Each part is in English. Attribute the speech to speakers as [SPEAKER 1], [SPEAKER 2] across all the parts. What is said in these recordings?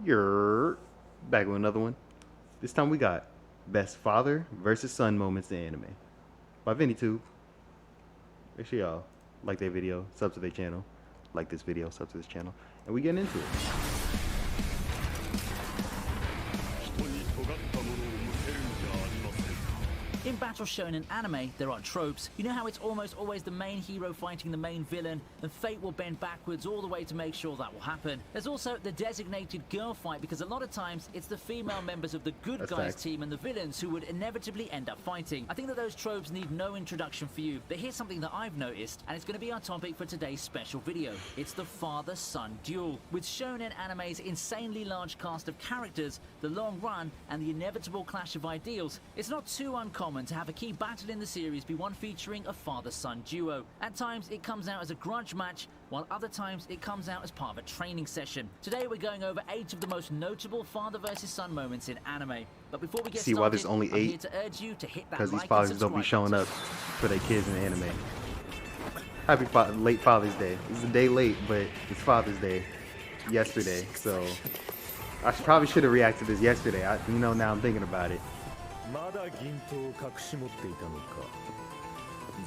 [SPEAKER 1] You're back with another one. This time we got best father versus son moments in anime by VinnyTube. Make sure y'all like their video, sub to their channel, like this video, sub to this channel, and we getting into it.
[SPEAKER 2] In battle shown in anime, there are tropes. You know how it's almost always the main hero fighting the main villain, and fate will bend backwards all the way to make sure that will happen. There's also the designated girl fight, because a lot of times it's the female members of the good
[SPEAKER 1] That's
[SPEAKER 2] guys
[SPEAKER 1] facts.
[SPEAKER 2] team and the villains who would inevitably end up fighting. I think that those tropes need no introduction for you, but here's something that I've noticed, and it's going to be our topic for today's special video. It's the father-son duel. With shonen anime's insanely large cast of characters, the long run, and the inevitable clash of ideals, it's not too uncommon to have a key battle in the series be one featuring a father-son duo. At times it comes out as a grudge match, while other times it comes out as part of a training session. Today we're going over 8 of the most notable father versus son moments in anime. But before we get
[SPEAKER 1] See
[SPEAKER 2] started,
[SPEAKER 1] why there's only
[SPEAKER 2] I'm
[SPEAKER 1] 8?
[SPEAKER 2] here to urge you to hit that
[SPEAKER 1] Because these
[SPEAKER 2] like
[SPEAKER 1] fathers
[SPEAKER 2] and
[SPEAKER 1] don't be
[SPEAKER 2] subscribe
[SPEAKER 1] showing
[SPEAKER 2] button.
[SPEAKER 1] up for their kids in the anime. Happy late Father's Day. It's a day late, but it's Father's Day yesterday, so I probably should have reacted to this yesterday. Now I'm thinking about it.
[SPEAKER 3] まだ銀刀を隠し持っていたのか。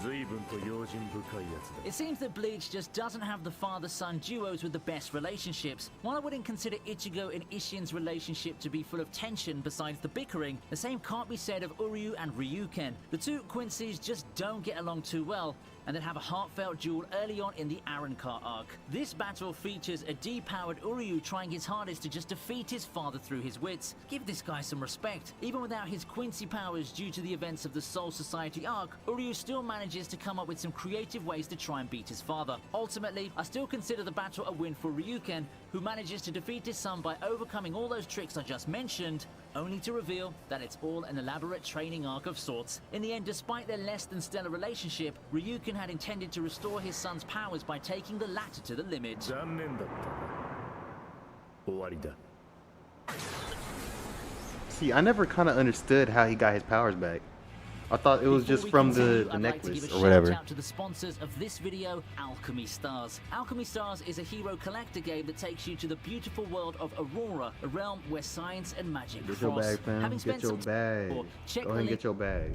[SPEAKER 3] 随分と用心深いやつだ。
[SPEAKER 2] It seems that Bleach just doesn't have the father-son duos with the best relationships. While I wouldn't consider Ichigo and Ishin's relationship to be full of tension besides the bickering, the same can't be said of Uryu and Ryuken. The two Quincy's just don't get along too well, and then have a heartfelt duel early on in the Arrancar arc. This battle features a depowered Uryu trying his hardest to just defeat his father through his wits. Give this guy some respect. Even without his Quincy powers due to the events of the Soul Society arc, Uryu still manages to come up with some creative ways to try and beat his father. Ultimately, I still consider the battle a win for Ryuken, who manages to defeat his son by overcoming all those tricks I just mentioned, only to reveal that it's all an elaborate training arc of sorts. In the end, despite their less than stellar relationship, Ryuken had intended to restore his son's powers by taking the latter to the limit.
[SPEAKER 3] 残念だったな。終わりだ。
[SPEAKER 1] See, I never kind of understood how he got his powers back. I thought it was
[SPEAKER 2] Before
[SPEAKER 1] just
[SPEAKER 2] we
[SPEAKER 1] from
[SPEAKER 2] continue,
[SPEAKER 1] the
[SPEAKER 2] I'd like to
[SPEAKER 1] necklace
[SPEAKER 2] give a
[SPEAKER 1] or whatever.
[SPEAKER 2] Shout out to the sponsors of this video, Alchemy Stars. Alchemy Stars is a hero collector game that takes you to the beautiful world of Aurora, a realm where science and magic
[SPEAKER 1] Get your
[SPEAKER 2] cross.
[SPEAKER 1] bag, fam.
[SPEAKER 2] Having
[SPEAKER 1] Get
[SPEAKER 2] spent
[SPEAKER 1] your
[SPEAKER 2] some
[SPEAKER 1] bag.
[SPEAKER 2] time
[SPEAKER 1] Go
[SPEAKER 2] check
[SPEAKER 1] ahead
[SPEAKER 2] the
[SPEAKER 1] and
[SPEAKER 2] link.
[SPEAKER 1] get your bag.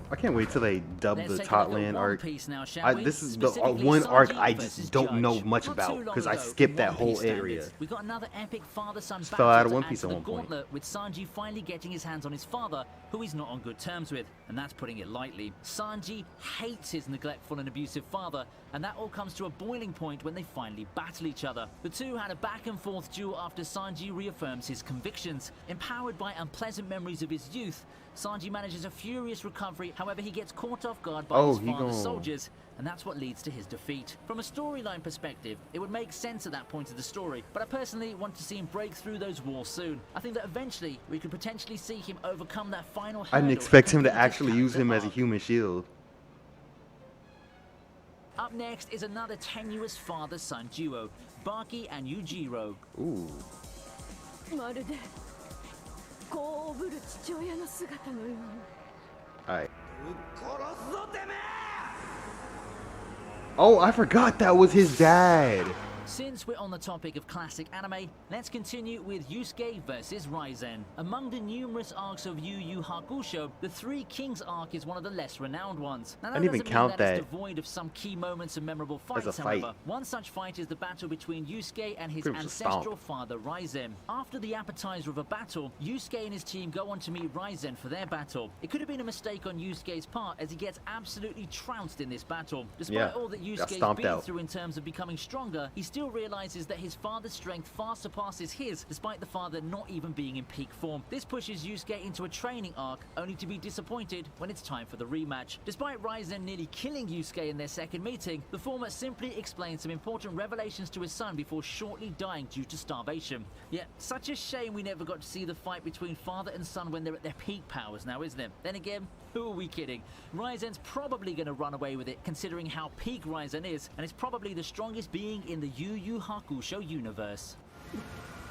[SPEAKER 1] I can't wait till they dub
[SPEAKER 2] Let's
[SPEAKER 1] the
[SPEAKER 2] take a look at
[SPEAKER 1] Totland
[SPEAKER 2] One
[SPEAKER 1] arc.
[SPEAKER 2] Piece now, shall we?
[SPEAKER 1] This is the
[SPEAKER 2] Specifically,
[SPEAKER 1] one arc
[SPEAKER 2] Sanji
[SPEAKER 1] I
[SPEAKER 2] versus
[SPEAKER 1] just don't know
[SPEAKER 2] Judge.
[SPEAKER 1] much
[SPEAKER 2] Not
[SPEAKER 1] about
[SPEAKER 2] too long
[SPEAKER 1] because I
[SPEAKER 2] ago,
[SPEAKER 1] skipped that
[SPEAKER 2] One
[SPEAKER 1] whole
[SPEAKER 2] Piece
[SPEAKER 1] area.
[SPEAKER 2] standards, we got another epic father-son
[SPEAKER 1] Just
[SPEAKER 2] battle
[SPEAKER 1] fell out of
[SPEAKER 2] to
[SPEAKER 1] One
[SPEAKER 2] add
[SPEAKER 1] Piece
[SPEAKER 2] to
[SPEAKER 1] at
[SPEAKER 2] the
[SPEAKER 1] one point.
[SPEAKER 2] gauntlet, with Sanji finally getting his hands on his father, who he's not on good terms with, and that's putting it lightly. Sanji hates his neglectful and abusive father, and that all comes to a boiling point when they finally battle each other. The two had a back-and-forth duel after Sanji reaffirms his convictions. Empowered by unpleasant memories of his youth, Sanji manages a furious recovery, however he gets caught off guard by his
[SPEAKER 1] he
[SPEAKER 2] father's
[SPEAKER 1] gone.
[SPEAKER 2] soldiers, and that's what leads to his defeat. From a storyline perspective, it would make sense at that point of the story, but I personally want to see him break through those walls soon. I think that eventually we could potentially see him overcome that final hurdle.
[SPEAKER 1] I didn't
[SPEAKER 2] and
[SPEAKER 1] expect him to
[SPEAKER 2] complete his
[SPEAKER 1] actually use him as a
[SPEAKER 2] character
[SPEAKER 1] human shield.
[SPEAKER 2] arc. Up next is another tenuous father-son duo, Baki and Yujiro.
[SPEAKER 1] Ooh.
[SPEAKER 4] まるでこうぶる父親の姿のように
[SPEAKER 1] Alright. Oh, I forgot that was his dad.
[SPEAKER 2] Since we're on the topic of classic anime, let's continue with Yusuke versus Raizen. Among the numerous arcs of Yu Yu Hakusho, the Three Kings arc is one of the less renowned ones. Now, that
[SPEAKER 1] I didn't even
[SPEAKER 2] doesn't
[SPEAKER 1] count
[SPEAKER 2] mean that
[SPEAKER 1] that
[SPEAKER 2] it's devoid of some key moments and memorable
[SPEAKER 1] as a
[SPEAKER 2] fights,
[SPEAKER 1] fight.
[SPEAKER 2] however. One such fight is the battle between Yusuke and his
[SPEAKER 1] Pretty much a stomp.
[SPEAKER 2] ancestral father Raizen. After the appetizer of a battle, Yusuke and his team go on to meet Raizen for their battle. It could have been a mistake on Yusuke's part, as he gets absolutely trounced in this battle. Despite
[SPEAKER 1] Yeah,
[SPEAKER 2] all that
[SPEAKER 1] got
[SPEAKER 2] Yusuke's
[SPEAKER 1] stomped
[SPEAKER 2] been
[SPEAKER 1] out.
[SPEAKER 2] through in terms of becoming stronger, he still realizes that his father's strength far surpasses his, despite the father not even being in peak form. This pushes Yusuke into a training arc, only to be disappointed when it's time for the rematch. Despite Raizen nearly killing Yusuke in their second meeting, the former simply explains some important revelations to his son before shortly dying due to starvation. Yeah, such a shame we never got to see the fight between father and son when they're at their peak powers now, isn't it? Then again, who are we kidding? Raizen's probably going to run away with it, considering how peak Raizen is, and is probably the strongest being in the Yu Yu Hakusho universe.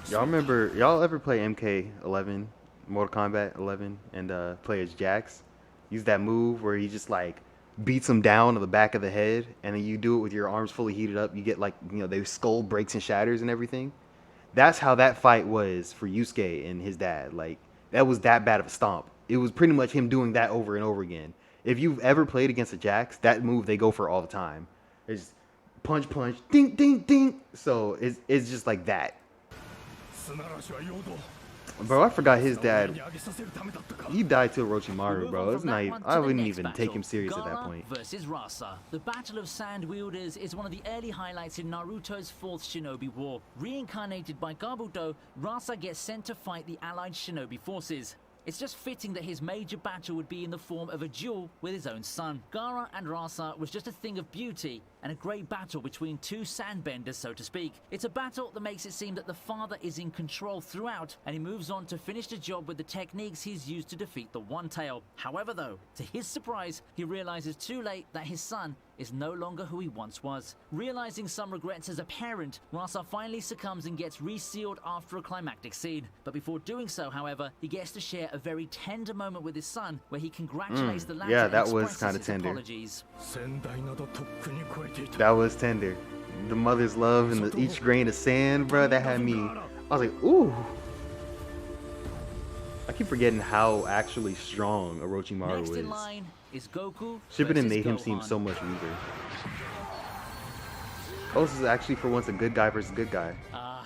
[SPEAKER 1] Y'all ever play MK11, Mortal Kombat 11, and play as Jax? Use that move where he just like beats him down on the back of the head, and then you do it with your arms fully heated up. You get like, you know, their skull breaks and shatters and everything. That's how that fight was for Yusuke and his dad. Like, that was that bad of a stomp. It was pretty much him doing that over and over again. If you've ever played against the Jacks, that move they go for all the time. It's punch, punch, ding, ding, ding. So it's just like that. Bro, I forgot his dad. He died to Orochimaru, bro. It's not even, I wouldn't even take him serious at that point.
[SPEAKER 2] Versus Rasa. The Battle of Sand Wielders is one of the early highlights in Naruto's 4th Shinobi War. Reincarnated by Kabuto, Rasa gets sent to fight the allied shinobi forces. It's just fitting that his major battle would be in the form of a duel with his own son. Gaara and Rasa was just a thing of beauty and a great battle between two sandbenders, so to speak. It's a battle that makes it seem that the father is in control throughout, and he moves on to finish the job with the techniques he's used to defeat the One-Tail. However though, to his surprise, he realizes too late that his son is no longer who he once was. Realizing some regrets as a parent, Rasa finally succumbs and gets resealed after a climactic scene. But before doing so, however, he gets to share a very tender moment with his son where he congratulates the latter
[SPEAKER 1] Yeah, that
[SPEAKER 2] and
[SPEAKER 1] was
[SPEAKER 2] expresses
[SPEAKER 1] kind of
[SPEAKER 2] his
[SPEAKER 1] tender.
[SPEAKER 2] apologies.
[SPEAKER 1] That was tender. The mother's love and each grain of sand, bro, that had me. I was like, ooh. I keep forgetting how actually strong Orochimaru
[SPEAKER 2] Next in
[SPEAKER 1] is.
[SPEAKER 2] line is Goku
[SPEAKER 1] Shippuden
[SPEAKER 2] versus
[SPEAKER 1] made him seem
[SPEAKER 2] Gohan.
[SPEAKER 1] so much weaker. Oh, this is actually for once a good guy versus good guy.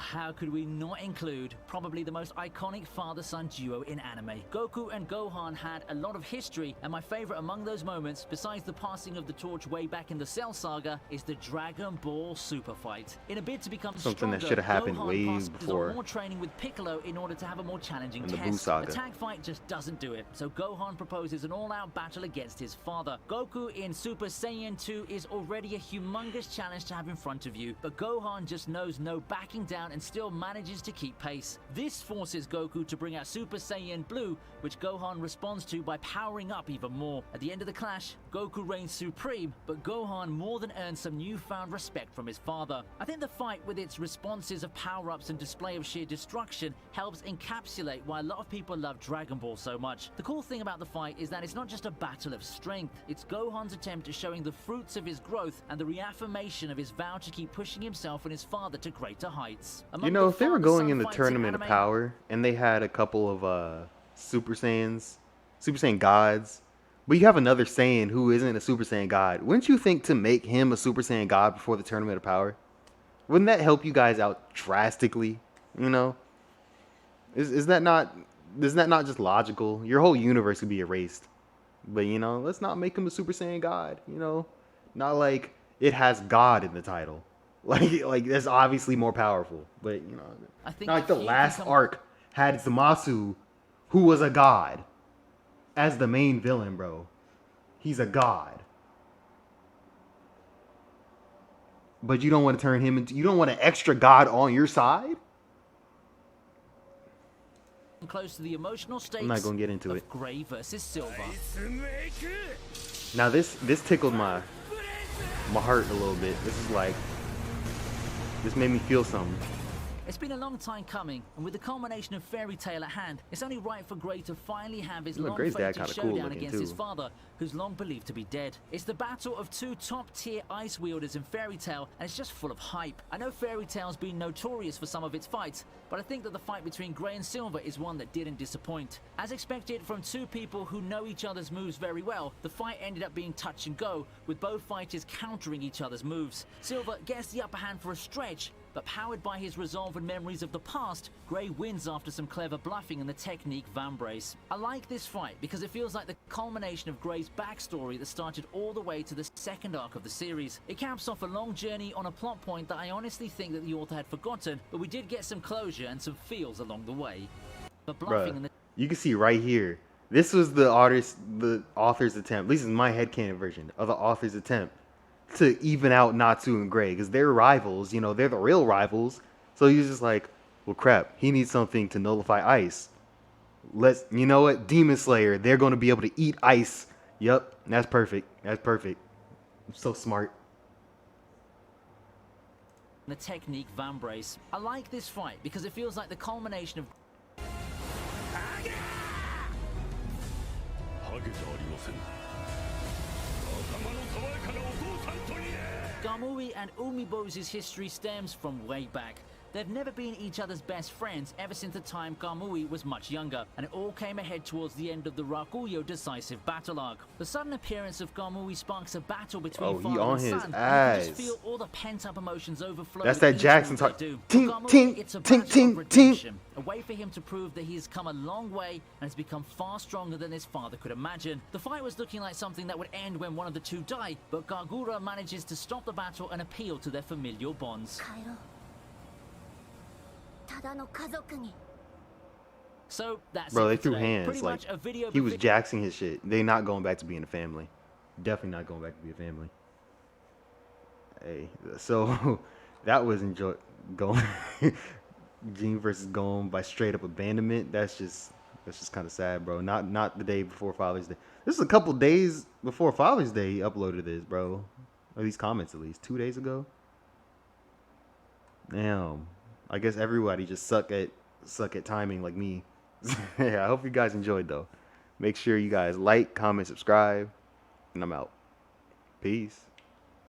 [SPEAKER 2] How could we not include probably the most iconic father-son duo in anime? Goku and Gohan had a lot of history, and my favorite among those moments, besides the passing of the torch way back in the Cell Saga, is the Dragon Ball Super Fight. In a bid to become
[SPEAKER 1] Something that
[SPEAKER 2] stronger,
[SPEAKER 1] should have happened
[SPEAKER 2] Gohan
[SPEAKER 1] way
[SPEAKER 2] passes
[SPEAKER 1] before.
[SPEAKER 2] on more training with Piccolo in order to have a more challenging
[SPEAKER 1] In the Buu
[SPEAKER 2] test.
[SPEAKER 1] Saga.
[SPEAKER 2] The tag fight just doesn't do it, so Gohan proposes an all-out battle against his father. Goku in Super Saiyan 2 is already a humongous challenge to have in front of you, but Gohan just knows no backing down and still manages to keep pace. This forces Goku to bring out Super Saiyan Blue, which Gohan responds to by powering up even more. At the end of the clash, Goku reigns supreme, but Gohan more than earns some newfound respect from his father. I think the fight, with its responses of power-ups and display of sheer destruction, helps encapsulate why a lot of people love Dragon Ball so much. The cool thing about the fight is that it's not just a battle of strength, it's Gohan's attempt at showing the fruits of his growth and the reaffirmation of his vow to keep pushing himself and his father to greater heights.
[SPEAKER 1] You know, if they were going in the Tournament of Power and they had a couple of Super Saiyan gods, but you have another Saiyan who isn't a Super Saiyan god, wouldn't you think to make him a Super Saiyan god before the Tournament of Power? Wouldn't that help you guys out drastically? You know, is that not just logical? Your whole universe would be erased. But you know, let's not make him a Super Saiyan god. You know, not like it has God in the title. Like that's obviously more powerful. But you know,
[SPEAKER 2] I think
[SPEAKER 1] not like the last arc had Zamasu, who was a god, as the main villain, bro. He's a god. But you don't want to turn him into, you don't want an extra god on your side?
[SPEAKER 2] Close to the emotional stakes.
[SPEAKER 1] I'm not gonna get into it.
[SPEAKER 2] Gray versus Silver.
[SPEAKER 1] Now this tickled my heart a little bit. This made me feel something.
[SPEAKER 2] It's been a long time coming, and with the culmination of Fairy Tail at hand, it's only right for Gray to finally have his
[SPEAKER 1] Look, Gray's dad
[SPEAKER 2] long-fated
[SPEAKER 1] kinda cool
[SPEAKER 2] showdown
[SPEAKER 1] looking,
[SPEAKER 2] against his
[SPEAKER 1] too.
[SPEAKER 2] father, who's long believed to be dead. It's the battle of two top-tier ice wielders in Fairy Tail, and it's just full of hype. I know Fairy Tail's been notorious for some of its fights, but I think that the fight between Gray and Silver is one that didn't disappoint. As expected from two people who know each other's moves very well, the fight ended up being touch and go, with both fighters countering each other's moves. Silver gets the upper hand for a stretch, but powered by his resolve and memories of the past, Gray wins after some clever bluffing and the technique Vambrace. I like this fight because it feels like the culmination of Gray's backstory that started all the way to the second arc of the series. It caps off a long journey on a plot point that I honestly think that the author had forgotten, but we did get some closure and some feels along the way. The bluffing and the
[SPEAKER 1] You can see right here, this was the author's attempt, at least in my headcanon version, of the author's attempt to even out Natsu and Gray, because they're rivals, you know, they're the real rivals. So he's just like, well, crap, he needs something to nullify ice. You know what, Demon Slayer, they're going to be able to eat ice. Yep, that's perfect. That's perfect. I'm so smart.
[SPEAKER 2] the technique Vambrace. I like this fight because it feels like the culmination of Kamui and Umibo's history stems from way back. They've never been each other's best friends ever since the time Kamui was much younger, and it all came ahead towards the end of the Rakuyo decisive battle arc. The sudden appearance of Kamui sparks a battle between
[SPEAKER 1] He
[SPEAKER 2] father
[SPEAKER 1] on
[SPEAKER 2] and
[SPEAKER 1] his
[SPEAKER 2] son, and you can
[SPEAKER 1] ass.
[SPEAKER 2] just feel all the pent-up emotions overflow.
[SPEAKER 1] That's that
[SPEAKER 2] into
[SPEAKER 1] Jackson
[SPEAKER 2] what
[SPEAKER 1] talk.
[SPEAKER 2] they do.
[SPEAKER 1] Ting,
[SPEAKER 2] For Kamui,
[SPEAKER 1] ting,
[SPEAKER 2] it's a
[SPEAKER 1] ting,
[SPEAKER 2] battle
[SPEAKER 1] ting,
[SPEAKER 2] of
[SPEAKER 1] ting.
[SPEAKER 2] redemption, a way for him to prove that he has come a long way and has become far stronger than his father could imagine. The fight was looking like something that would end when one of the two died, but Gargura manages to stop the battle and appeal to their familial bonds.
[SPEAKER 4] 帰ろうただの家族に
[SPEAKER 2] So that's
[SPEAKER 1] Bro,
[SPEAKER 2] it
[SPEAKER 1] they
[SPEAKER 2] for
[SPEAKER 1] threw
[SPEAKER 2] today.
[SPEAKER 1] hands.
[SPEAKER 2] Pretty
[SPEAKER 1] Like,
[SPEAKER 2] much a video
[SPEAKER 1] he was jaxing his shit. They not going back to being a family. Definitely not going back to be a family. Hey, so that was going Gene versus Gone by straight up abandonment. That's just kind of sad, bro. Not the day before Father's Day. This is a couple days before Father's Day he uploaded this, bro. Or these comments at least 2 days ago. Damn. I guess everybody just suck at timing like me. Yeah, I hope you guys enjoyed though. Make sure you guys like, comment, subscribe, and I'm out. Peace.